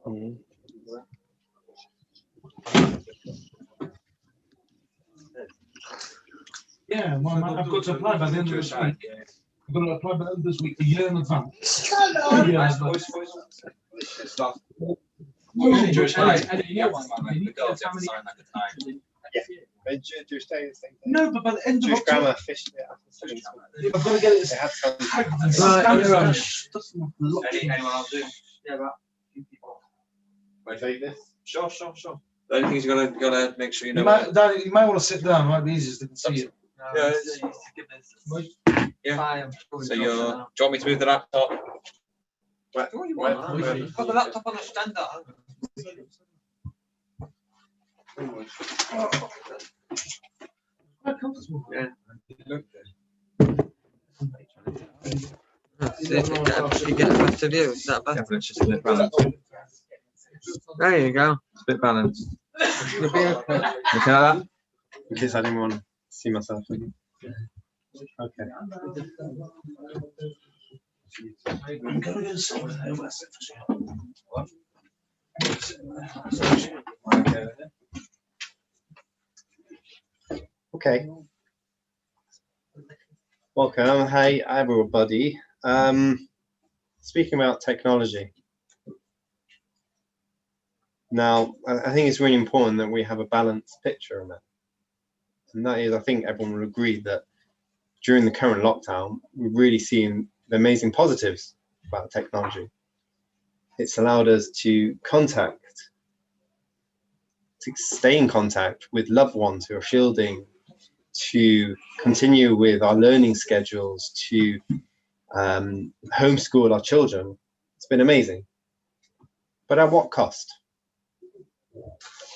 Mm. Yeah, well, I've got to apply by the end of this week. I've got to apply by the end of this week, a year in advance. No, but by the end of October, I've got to get it Anyone else do? Yeah, about a few people. Wait, take this? Sure. The only thing is you're gonna make sure you know. You might want to sit down. It might be easiest to see it. Yeah. So you're. Do you want me to move the laptop? Put the laptop on a stand up. Quite comfortable. Yeah. See if you get a better view. Is that better? It's just a bit balanced. There you go. It's a bit balanced. Okay. Okay, like that? In case I didn't want to see myself. Okay. I'm going to go sit with her. Okay. Welcome. Hi, everybody. Speaking about technology. Now, I think it's really important that we have a balanced picture of it. And that is, I think everyone will agree that during the current lockdown, we've really seen the amazing positives about technology. It's allowed us to stay in contact with loved ones who are shielding, to continue with our learning schedules, to homeschool our children. It's been amazing. But at what cost?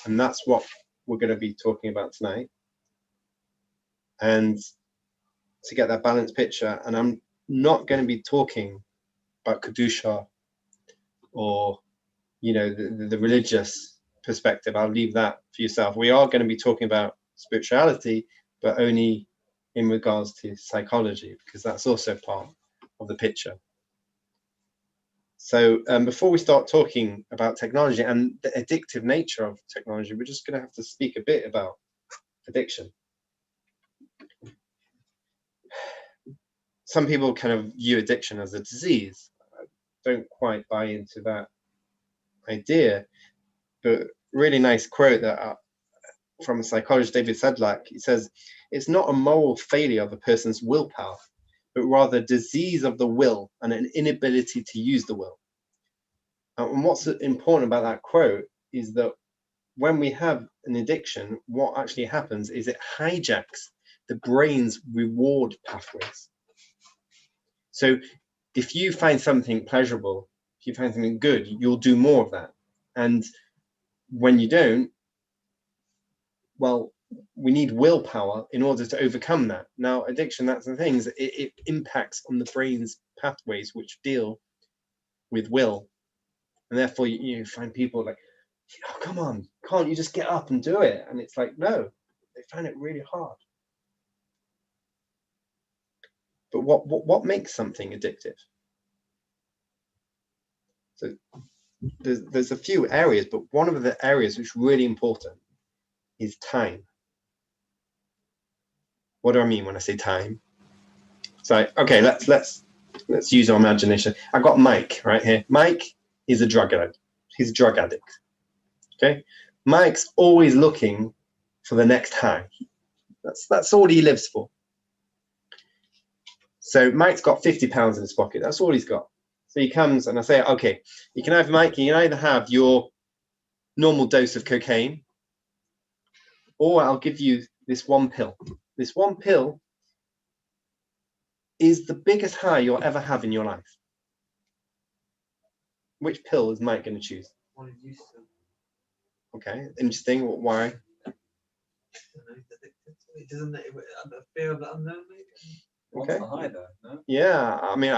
And that's what we're going to be talking about tonight. And to get that balanced picture, and I'm not going to be talking about Kedusha or, you know, the religious perspective. I'll leave that for yourself. We are going to be talking about spirituality, but only in regards to psychology, because that's also part of the picture. So before we start talking about technology and the addictive nature of technology, we're just going to have to speak a bit about addiction. Some people kind of view addiction as a disease. I don't quite buy into that idea, but really nice quote that from a psychologist, David Sedlak. He says, it's not a moral failure of a person's willpower, but rather a disease of the will and an inability to use the will. And what's important about that quote is that when we have an addiction, what actually happens is it hijacks the brain's reward pathways. So if you find something pleasurable, if you find something good, you'll do more of that. And when you don't, well, we need willpower in order to overcome that. Now, addiction, that's the thing, is it impacts on the brain's pathways which deal with will. And therefore, you find people like, oh, come on, can't you just get up and do it? And it's like, no, they find it really hard. But what makes something addictive? So there's a few areas, but one of the areas which is really important is time. What do I mean when I say time? So, okay, let's use our imagination. I've got Mike right here. Mike is a drug addict. He's a drug addict. Okay, Mike's always looking for the next high. That's all he lives for. So Mike's got £50 in his pocket. That's all he's got. So he comes and I say, okay, you can either have your normal dose of cocaine, or I'll give you this one pill. This one pill is the biggest high you'll ever have in your life. Which pill is Mike going to choose? Okay, interesting. Why? The fear of the unknown, maybe? Okay. What's the high though? No? Yeah, I mean,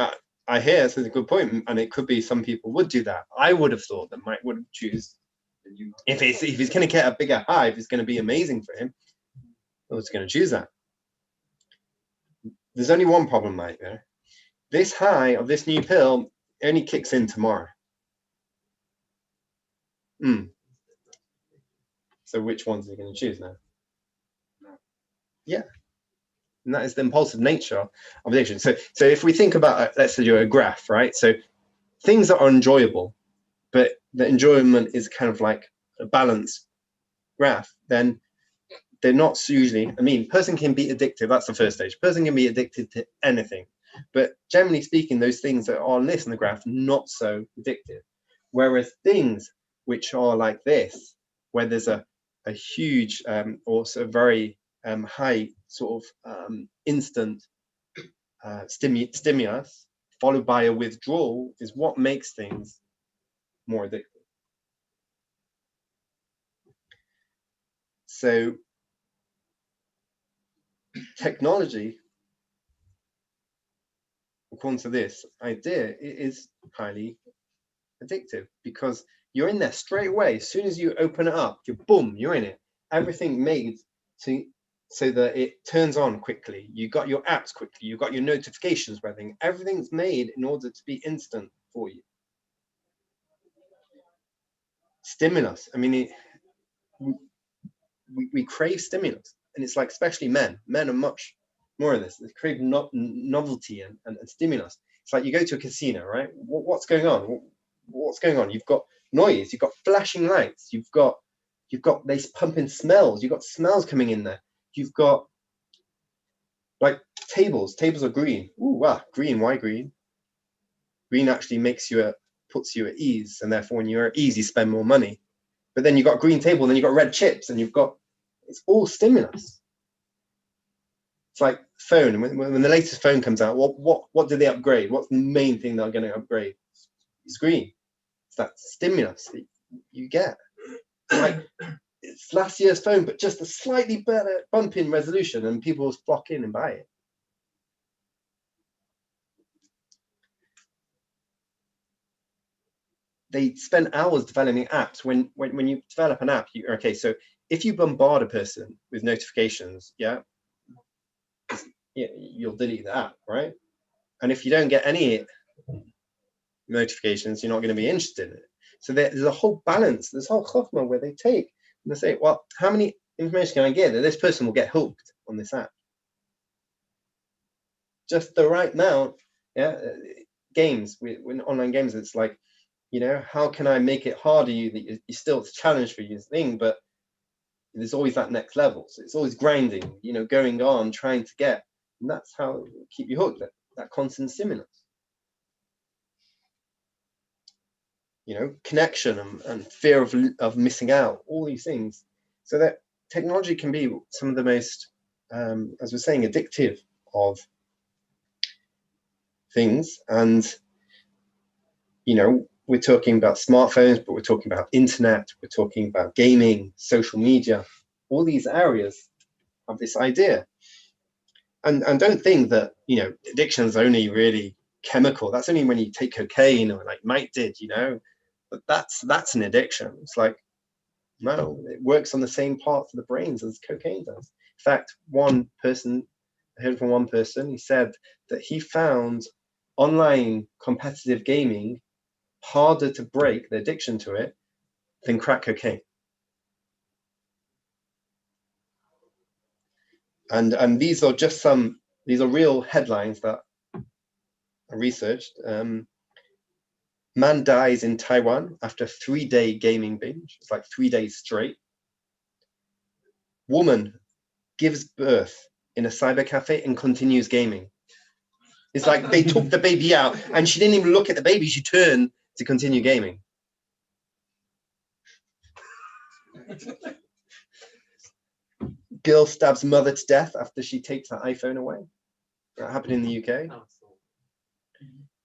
I hear it's a good point, and it could be some people would do that. I would have thought that Mike would choose, if he's going to get a bigger high, if it's going to be amazing for him, well, he's going to choose that. There's only one problem, Mike. There, this high of this new pill only kicks in tomorrow. So which ones are you going to choose now? Yeah. And that is the impulsive nature of addiction. So if we think about, let's say, a graph, right? So things that are enjoyable, but the enjoyment is kind of like a balanced graph, then they're not usually, I mean, person can be addictive. That's the first stage. Person can be addicted to anything. But generally speaking, those things that are on this in the graph, not so addictive. Whereas things which are like this, where there's a huge, also very high sort of instant stimulus, followed by a withdrawal, is what makes things more addictive. So technology, according to this idea, it is highly addictive because you're in there straight away. As soon as you open it up, you're in it. Everything made so that it turns on quickly. You got your apps quickly. You got your notifications, everything's made in order to be instant for you. Stimulus. I mean, we crave stimulus, and it's like, especially men. Men are much more of this. They crave novelty and stimulus. It's like you go to a casino, right? What's going on? What's going on? You've got noise. You've got flashing lights. You've got these pumping smells. You've got smells coming in there. You've got like tables. Tables are green. Ooh, wow, green. Why green? Green actually puts you at ease, and therefore when you're at ease, you spend more money. But then you've got a green table, and then you've got red chips, and it's all stimulus. It's like phone. When the latest phone comes out, what do they upgrade? What's the main thing they're going to upgrade? It's green. It's that stimulus that you get. Like, it's last year's phone, but just a slightly better bump in resolution, and people will flock in and buy it. They spend hours developing apps. When you develop an app, so if you bombard a person with notifications, you'll delete the app, right? And if you don't get any notifications, you're not going to be interested in it. So there's a whole balance, this whole chokhmah where they take and they say, well, how many information can I get that this person will get hooked on this app? Just the right amount. Games, when online games, it's like, how can I make it harder you that you still, it's a challenge for you thing, but there's always that next level. So it's always grinding, going on, trying to get, and that's how it will keep you hooked, that constant stimulus. Connection and fear of missing out, all these things. So that technology can be some of the most, as we're saying, addictive of things. And, we're talking about smartphones, but we're talking about internet, we're talking about gaming, social media, all these areas of this idea. And don't think that, addiction is only really chemical. That's only when you take cocaine or like Mike did, but that's an addiction. It's like, no, it works on the same parts of the brains as cocaine does. In fact, I heard from one person, he said that he found online competitive gaming harder to break the addiction to it than crack cocaine. And these are real headlines that I researched. Man dies in Taiwan after a 3-day gaming binge. It's like 3 days straight. Woman gives birth in a cyber cafe and continues gaming. It's like they took the baby out and she didn't even look at the baby. She turned to continue gaming. Girl stabs mother to death after she takes her iPhone away. That happened in the UK.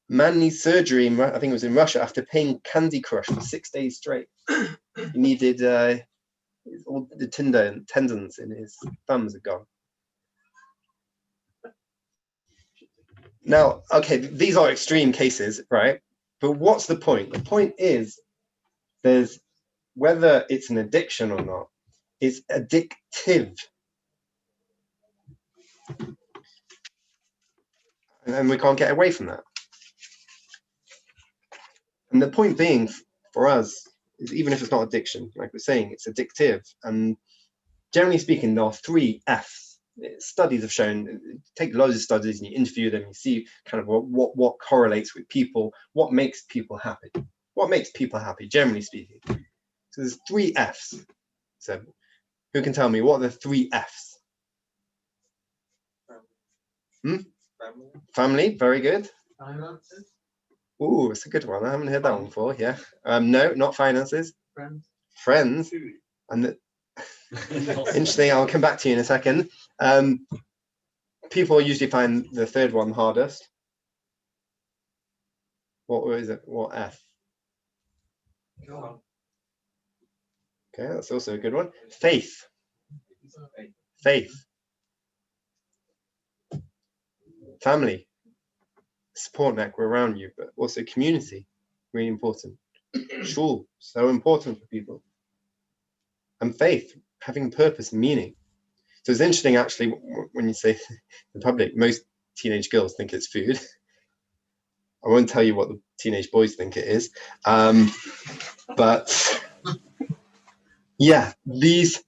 Man needs surgery I think it was in Russia, after playing Candy Crush for 6 days straight. He needed all the tendons in his thumbs are gone. Now, okay, these are extreme cases, right? But what's the point? The point is, there's whether it's an addiction or not, it's addictive. And we can't get away from that. And the point being for us even if it's not addiction, like we're saying, it's addictive. And generally speaking, there are 3 F's. Studies have shown, take loads of studies and you interview them, you see kind of what correlates with people, what makes people happy. What makes people happy, generally speaking. So there's 3 F's. So who can tell me what are the 3 F's? Family, very good. Finances. Ooh, it's a good one. I haven't heard that one before. Yeah. No, not finances. Friends. Friends. And interesting. I'll come back to you in a second. People usually find the 3rd one hardest. What is it? What F? God. Okay, that's also a good one. Faith. Faith. Family. Support network around you, but also community. Really important. Shul, so important for people. And faith, having purpose and meaning. So it's interesting, actually, when you say in public, most teenage girls think it's food. I won't tell you what the teenage boys think it is. But yeah, these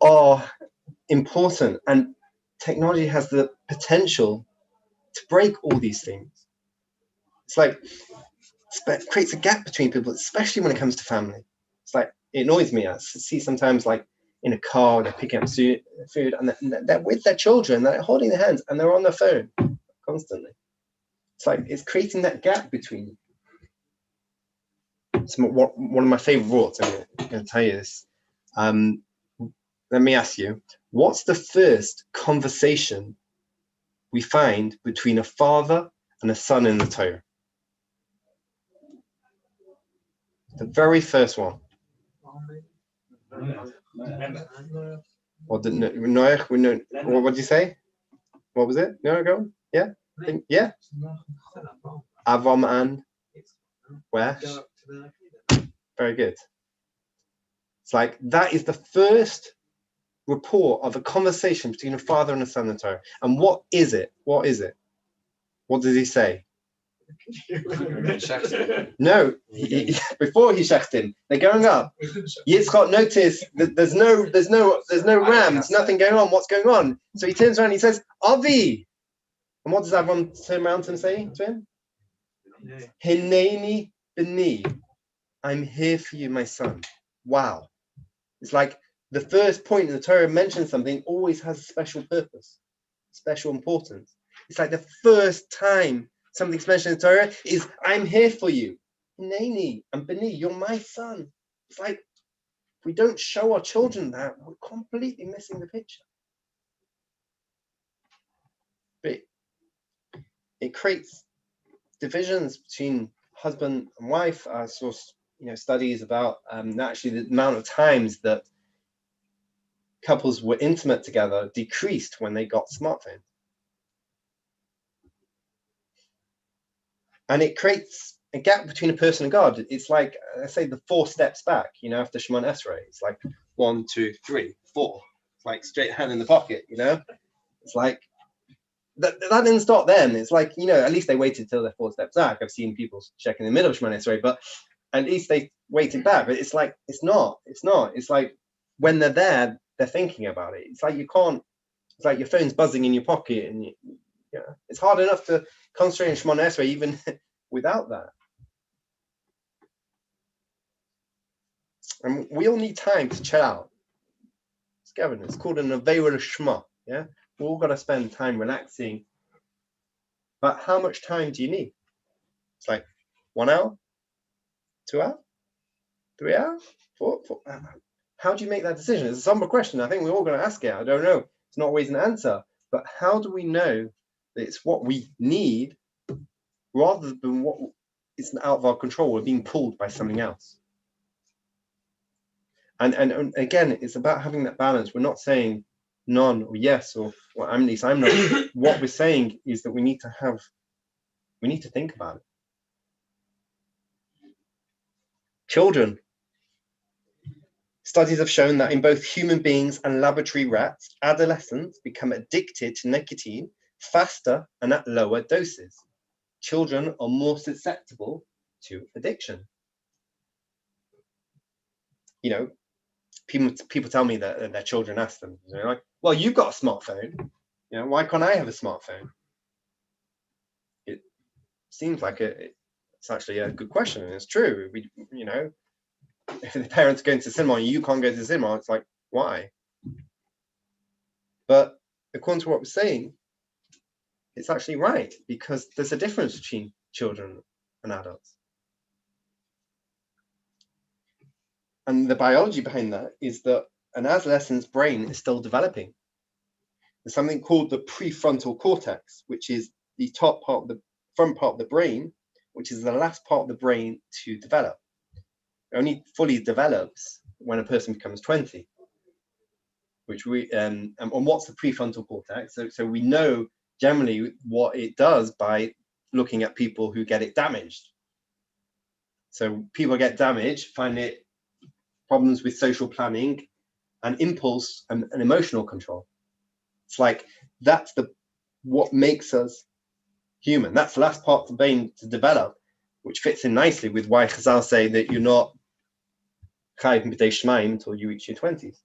are important, and technology has the potential to break all these things. It's like it creates a gap between people, especially when it comes to family. It's like, it annoys me. I see sometimes, like in a car, they're picking up food and they're with their children, they're holding their hands and they're on their phone constantly. It's like it's creating that gap between you. It's one of my favorite words. I'm going to tell you this. Let me ask you, what's the first conversation we find between a father and a son in the Torah? The very first one. What did what did you say? What was it? No, go. Yeah. Yeah. Avram and where? Very good. It's like that is the first report of a conversation between a father and a son in the Torah. And what is it? What is it? What does he say? No, before he shechted him, they're going up. Yitzchak noticed that there's no rams, nothing going on. What's going on? So he turns around and he says, Avi. And what does Avram turn around and say to him? Hineni b'ni. I'm here for you, my son. Wow. It's like the first point in the Torah mentions something always has a special purpose, special importance. It's like the first time something's mentioned in the Torah is, I'm here for you. Hineni and b'ni, you're my son. It's like, if we don't show our children that, we're completely missing the picture. But it creates divisions between husband and wife. I saw studies about actually the amount of times that couples were intimate together decreased when they got smartphones. And it creates a gap between a person and God. It's like, I say, the 4 steps back, after Shemon Esrei. It's like 1, 2, 3, 4. It's like straight hand in the pocket, It's like, that didn't stop then. It's like, at least they waited till they're 4 steps back. I've seen people check in the middle of Shemon Esrei, but at least they waited back. But it's like, it's not. It's like, when they're there, they're thinking about it. It's like it's like your phone's buzzing in your pocket, and it's hard enough to concentrate on Shemon Esrei even without that. And we all need time to chill out. It's called an Avera Shema. Yeah, we're all got to spend time relaxing. But how much time do you need? It's like 1 hour, 2 hours, 3 hours, 4. How do you make that decision? It's a somber question. I think we're all going to ask it. I don't know. It's not always an answer. But how do we know that it's what we need rather than what is out of our control? We're being pulled by something else. And again, it's about having that balance. We're not saying none or yes, or well, at least I'm not. What we're saying is that we need to think about it. Children. Studies have shown that in both human beings and laboratory rats, adolescents become addicted to nicotine faster and at lower doses. Children are more susceptible to addiction. you know, people tell me that their children ask them, you know, like, well, you've got a smartphone, you know, why can't I have a smartphone? It seems like it's actually a good question, and it's true. We, you know, if the parents are going to the cinema and you can't go to the cinema, it's like, why? But according to what we're saying, it's actually right, because there's a difference between children and adults. And the biology behind that is that an adolescent's brain is still developing. There's something called the prefrontal cortex, which is the top part of the front part of the brain, which is the last part of the brain to develop. It only fully develops when a person becomes 20. Which we and what's the prefrontal cortex? So we know generally what it does by looking at people who get it damaged. So people get damaged, find it problems with social planning and impulse and emotional control. It's like that's what makes us human. That's the last part of the brain to develop, which fits in nicely with why Chazal say that you're not chayiv b'dei shemaim until you reach your 20s.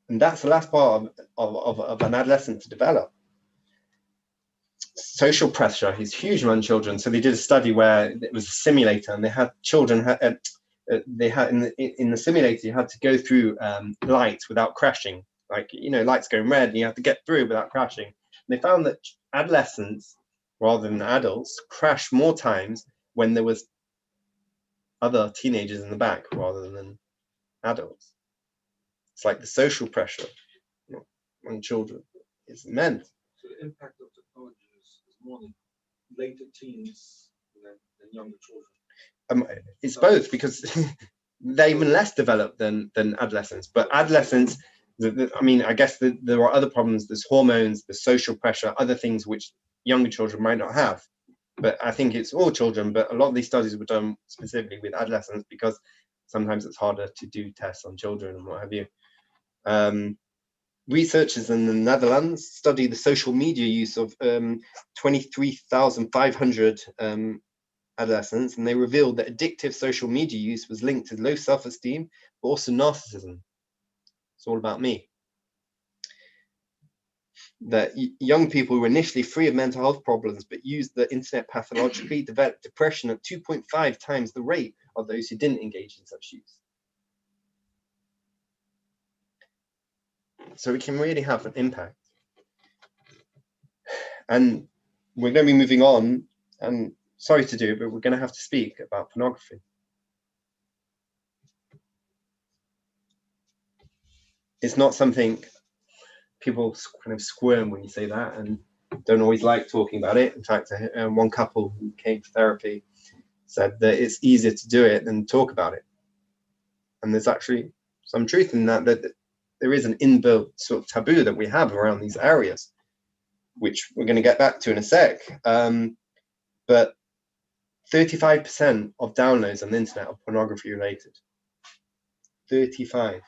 And that's the last part of an adolescent to develop. Social pressure is huge among children. So they did a study where it was a simulator, and they had children. They had in the simulator, you had to go through lights without crashing. Like, you know, lights going red, and you have to get through without crashing. And they found that adolescents, rather than adults, crash more times when there was other teenagers in the back rather than adults. It's like the social pressure on children is immense. So the impact of technology is more than later teens than younger children. It's both, because they're even less developed than adolescents. But adolescents, I mean, I guess there are other problems. There's hormones, there's social pressure, other things which younger children might not have. But I think it's all children. But a lot of these studies were done specifically with adolescents, because sometimes it's harder to do tests on children and what have you. Researchers in the Netherlands study the social media use of 23,500 adolescents, and they revealed that addictive social media use was linked to low self-esteem, but also narcissism. It's all about me. That young people who were initially free of mental health problems but used the internet pathologically developed depression at 2.5 times the rate of those who didn't engage in such use. So we can really have an impact. And we're going to be moving on, and sorry to do, but we're going to have to speak about pornography. It's not something people kind of squirm when you say that, and don't always like talking about it. In fact, one couple who came to therapy said that it's easier to do it than talk about it. And there's actually some truth in that there is an inbuilt sort of taboo that we have around these areas, which we're going to get back to in a sec. But 35% of downloads on the internet are pornography related. 35.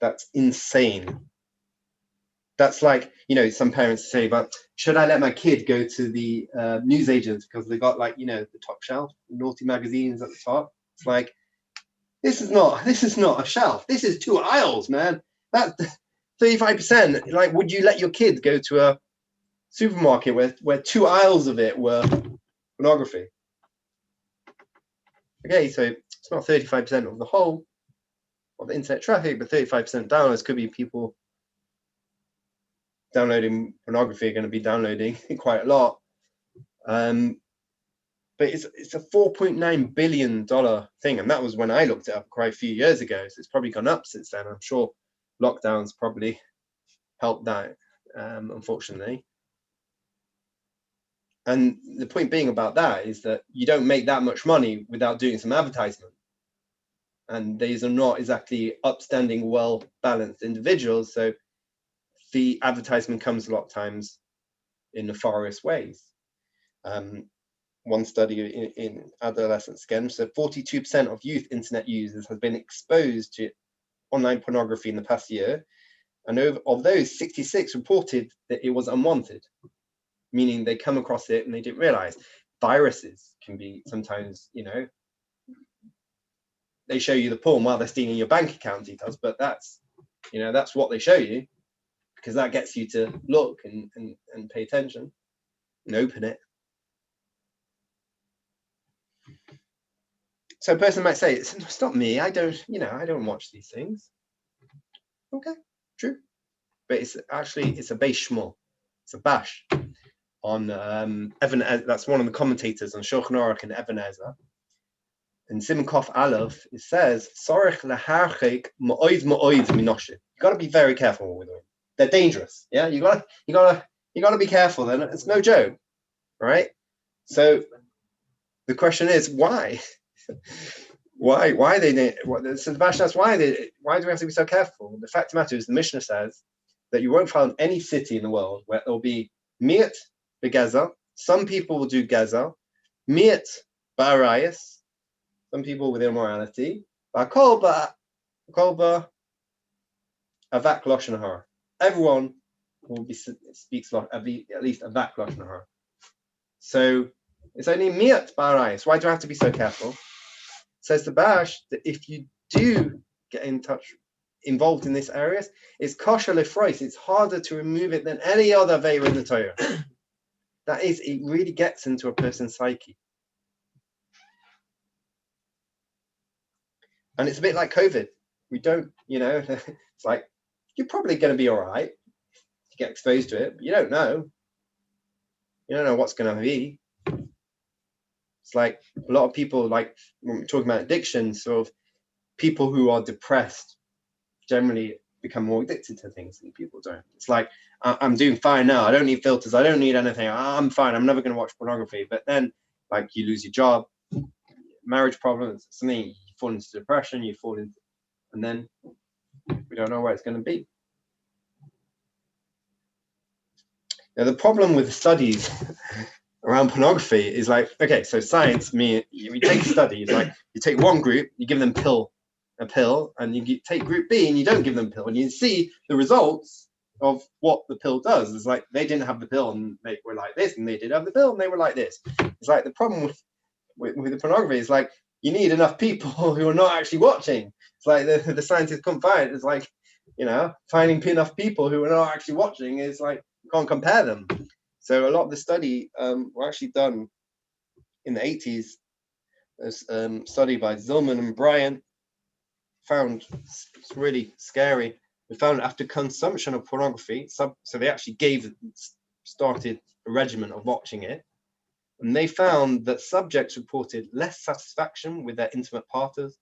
That's insane. That's like, you know, some parents say, but should I let my kid go to the newsagents because they got, like, you know, the top shelf, naughty magazines at the top? It's like, this is not a shelf. This is 2 aisles, man. That 35%. Like, would you let your kid go to a supermarket where 2 aisles of it were pornography? Okay, so it's not 35% of the whole of the internet traffic, but 35% downloads could be people downloading pornography are going to be downloading quite a lot. But it's a $4.9 billion thing, and that was when I looked it up quite a few years ago. So it's probably gone up since then. I'm sure lockdowns probably helped that, unfortunately. And the point being about that is that you don't make that much money without doing some advertisement. And these are not exactly upstanding, well-balanced individuals. So the advertisement comes a lot of times in nefarious ways. One study in adolescents again, so 42% of youth internet users have been exposed to online pornography in the past year. And of those, 66 reported that it was unwanted, meaning they come across it and they didn't realize. Viruses can be sometimes, you know, they show you the porn while they're stealing your bank account details, but that's what they show you, because that gets you to look and pay attention and open it. So a person might say, it's not me, I don't watch these things. Okay, true. But it's a Beis Shmuel. It's a bash on Evan. That's one of the commentators on Shulchan Aruch and Evan Ezra. In Simon Kof Aleph, it says, "Sorech leharchek ma'oid minoshe." You got to be very careful what we're doing. They're dangerous. Yeah, you got to be careful. Then it's no joke, right? So the question is, why? why they? So the bash asks, why do we have to be so careful? The fact of the matter is, the Mishnah says that you won't find any city in the world where there'll be mi'at begezer. Some people will do gezer, mi'at ba'arayis. Some people with immorality. Kolba avak lashon hara. Everyone will speaks at least avak lashon hara. So it's only mi'at ba'arayis. Why do I have to be so careful? Says the Bash that if you do get involved in this area, it's kosher lefrois. It's harder to remove it than any other ve'er in the Torah. That is, it really gets into a person's psyche. And it's a bit like COVID. We don't, it's like, you're probably going to be all right to get exposed to it, but you don't know. You don't know what's going to be. It's like a lot of people, like when we're talking about addiction, sort of people who are depressed generally become more addicted to things than people don't. It's like, I'm doing fine now. I don't need filters. I don't need anything. I'm fine. I'm never going to watch pornography. But then, like, you lose your job, marriage problems, something, you fall into depression, and then we don't know where it's going to be. Now, the problem with the studies around pornography is like, okay, so science, we take studies, like you take one group, you give them a pill, and you take group B and you don't give them a pill, and you see the results of what the pill does. It's like they didn't have the pill and they were like this, and they did have the pill and they were like this. It's like the problem with the pornography is like you need enough people who are not actually watching. It's like the scientists couldn't find it. It's like, finding enough people who are not actually watching is like, you can't compare them. So a lot of the study were actually done in the 80s. There's a study by Zillman and Bryant found, it's really scary. They found after consumption of pornography, so they actually started a regimen of watching it, and they found that subjects reported less satisfaction with their intimate partners,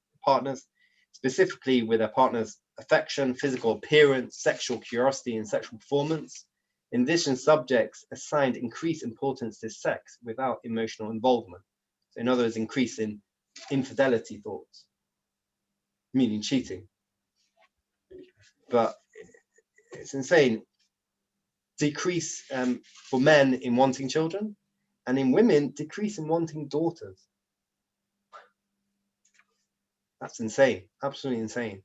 specifically with their partner's affection, physical appearance, sexual curiosity, and sexual performance. In addition, subjects assigned increased importance to sex without emotional involvement. So in other words, increase in infidelity thoughts, meaning cheating. But it's insane. Decrease for men in wanting children, and in women, decrease in wanting daughters. That's insane, absolutely insane.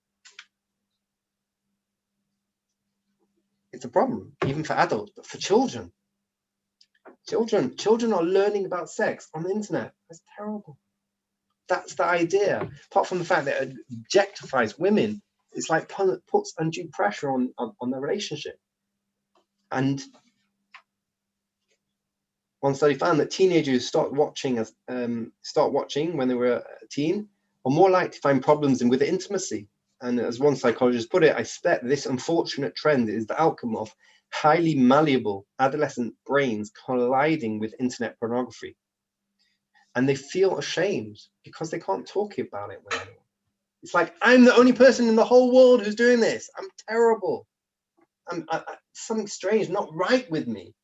It's a problem, even for adults, but for children. Children are learning about sex on the internet. That's terrible. That's the idea. Apart from the fact that it objectifies women, it's like puts undue pressure on the relationship. And one study found that teenagers start watching when they were a teen are more likely to find problems with intimacy. And as one psychologist put it, I suspect this unfortunate trend is the outcome of highly malleable adolescent brains colliding with internet pornography. And they feel ashamed because they can't talk about it with anyone. It's like, I'm the only person in the whole world who's doing this. I'm terrible. Something strange, not right with me.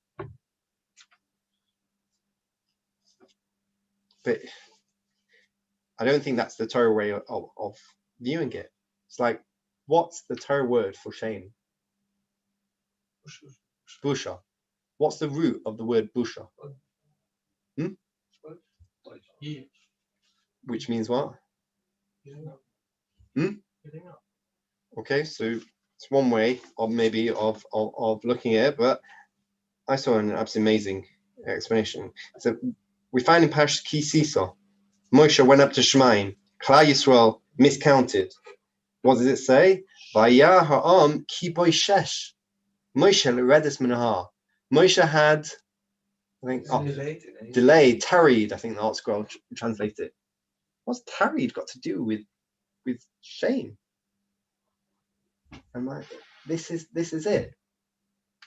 But I don't think that's the Torah way of viewing it. It's like, what's the Torah word for shame? Busha. What's the root of the word busha? Which means what? Okay, so it's one way of maybe of looking at it, but I saw an absolutely amazing explanation. So we find in Parashat Ki Sisa, Moshe went up to Shemaim, Klal Yisrael miscounted. What does it say? Vayar ha'am ki boi shesh. Moshe leredis min ha'ar. Moshe had, I think, delayed, tarried. I think the Alt Scroll translates it. What's tarried got to do with shame? I'm like, this is it.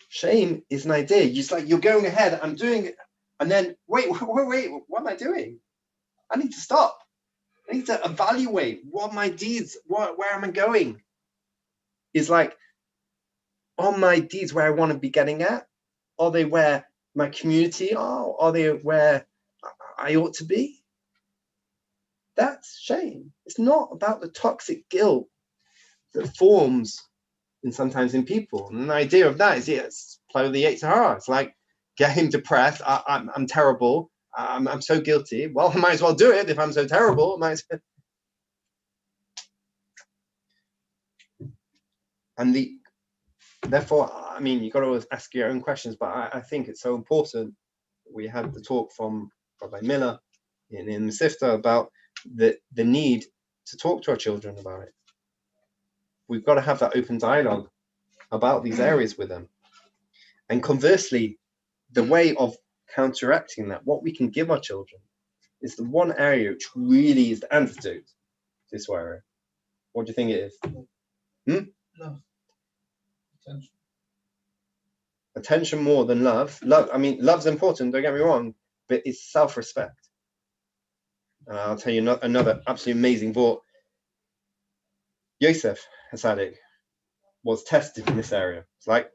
Shame is an idea. You're going ahead. I'm doing it, and then wait. What am I doing? I need to stop. I need to evaluate what my deeds. Where am I going? Is like, are my deeds where I want to be getting at? Are they where my community are? Are they where I ought to be? That's shame. It's not about the toxic guilt that forms sometimes in people. And the idea of that is, it's play with the Yetzirah. It's like getting depressed. I'm terrible. I'm so guilty. Well, I might as well do it if I'm so terrible. Therefore, I mean, you've got to always ask your own questions, but I think it's so important. We had the talk from Rabbi Miller in the Sifta about the need to talk to our children about it. We've got to have that open dialogue about these areas with them. And conversely, the way of counteracting that, what we can give our children, is the one area which really is the antidote to this area. What do you think it is? No. Attention more than love. I mean, love's important, don't get me wrong, but it's self-respect. And I'll tell you another absolutely amazing thought. Yosef Hasadik was tested in this area. It's like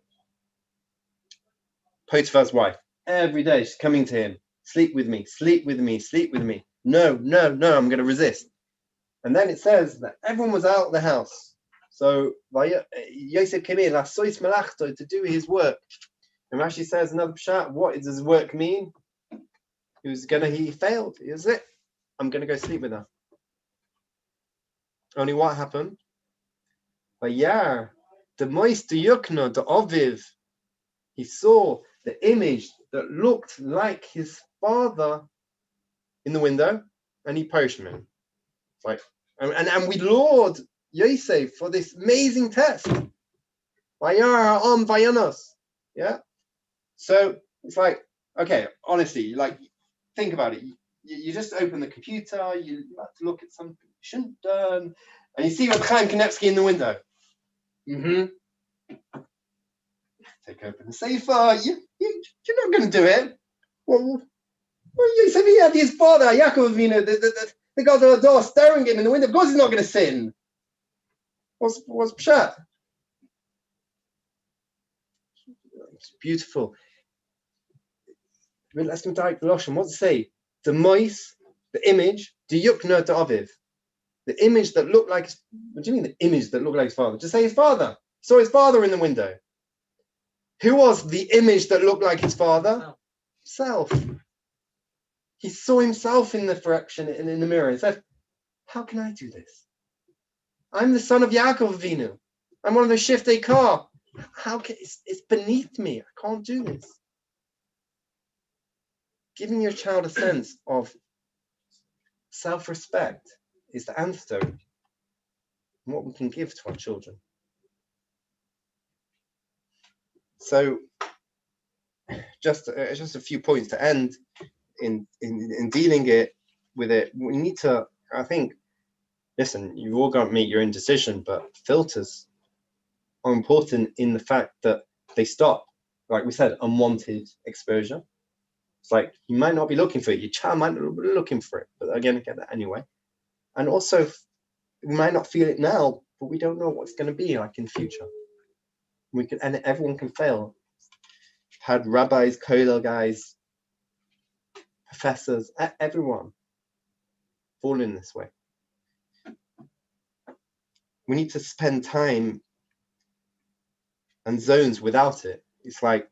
Potiphar's wife. Every day she's coming to him. Sleep with me, sleep with me, sleep with me. No, I'm going to resist. And then it says that everyone was out of the house. So Yosef came in, to do his work. And Rashi says another pshat, what does his work mean? He failed. He was it. I'm going to go sleep with her. Only what happened? The moist yukno, the oviv, he saw the image that looked like his father in the window, and he perished him. It's like, and we laud Yosef for this amazing test. Yeah. So it's like, okay, honestly, like, think about it. You just open the computer, you have to look at something you shouldn't have done, and you see Reb Chaim Kanevsky in the window. Take open the sefer. You're not going to do it. Well, Yosef, he had his father, Yaakov Avinu, the guy at the door staring at him in the window. Of course he's not going to sin. What's pshat? It's beautiful. Let's do direct Colossian. What does it say? The mois, the image, the yukna to aviv. The image that looked like, what do you mean the image that looked like his father? Just say his father. Saw his father in the window. Who was the image that looked like his father? Himself. He saw himself in the reflection in the mirror and said, how can I do this? I'm the son of Yaakov Avinu. I'm one of the Shiftei Kar. It's beneath me. I can't do this. Giving your child a sense of self-respect is the antidote and what we can give to our children. So, just a few points to end in dealing with it. We need to, I think, listen, you've all got to make your own decision, but filters are important in the fact that they stop, like we said, unwanted exposure. It's like, you might not be looking for it, your child might not be looking for it, but again, get that anyway. And also, we might not feel it now, but we don't know what it's going to be like in the future. And everyone can fail. Had rabbis, kollel guys, professors, everyone fall in this way. We need to spend time and zones without it. It's like,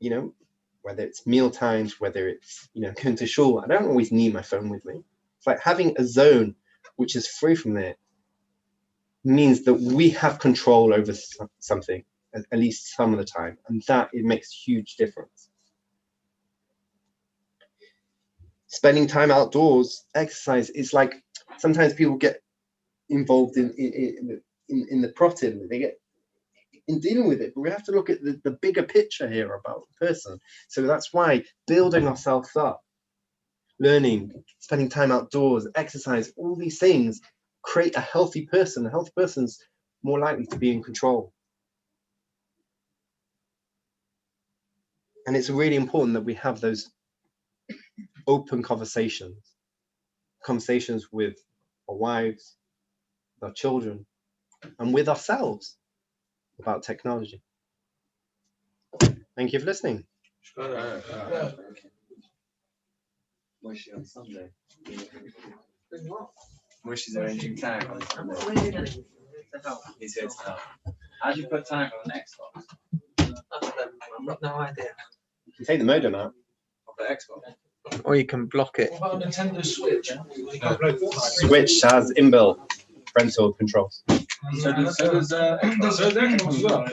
whether it's meal times, whether it's, going to shul, I don't always need my phone with me. It's like having a zone which is free from it means that we have control over something, at least some of the time. And that, it makes a huge difference. Spending time outdoors, exercise, it's like sometimes people get involved in the prodding. They get in dealing with it, but we have to look at the bigger picture here about the person. So that's why building ourselves up, learning, spending time outdoors, exercise, all these things create a healthy person. A healthy person's more likely to be in control. And it's really important that we have those open conversations with our wives, with our children, and with ourselves about technology. Thank you for listening. Moishi on Sunday. Moishi's arranging tag on Sunday. He's here to help. How do you put tag on an Xbox? I've got no idea. You can take the modem out. Of the Xbox? Or you can block it. What about a Nintendo Switch? You can't play Fortnite. Switch has inbuilt parental controls. So does Xbox as well.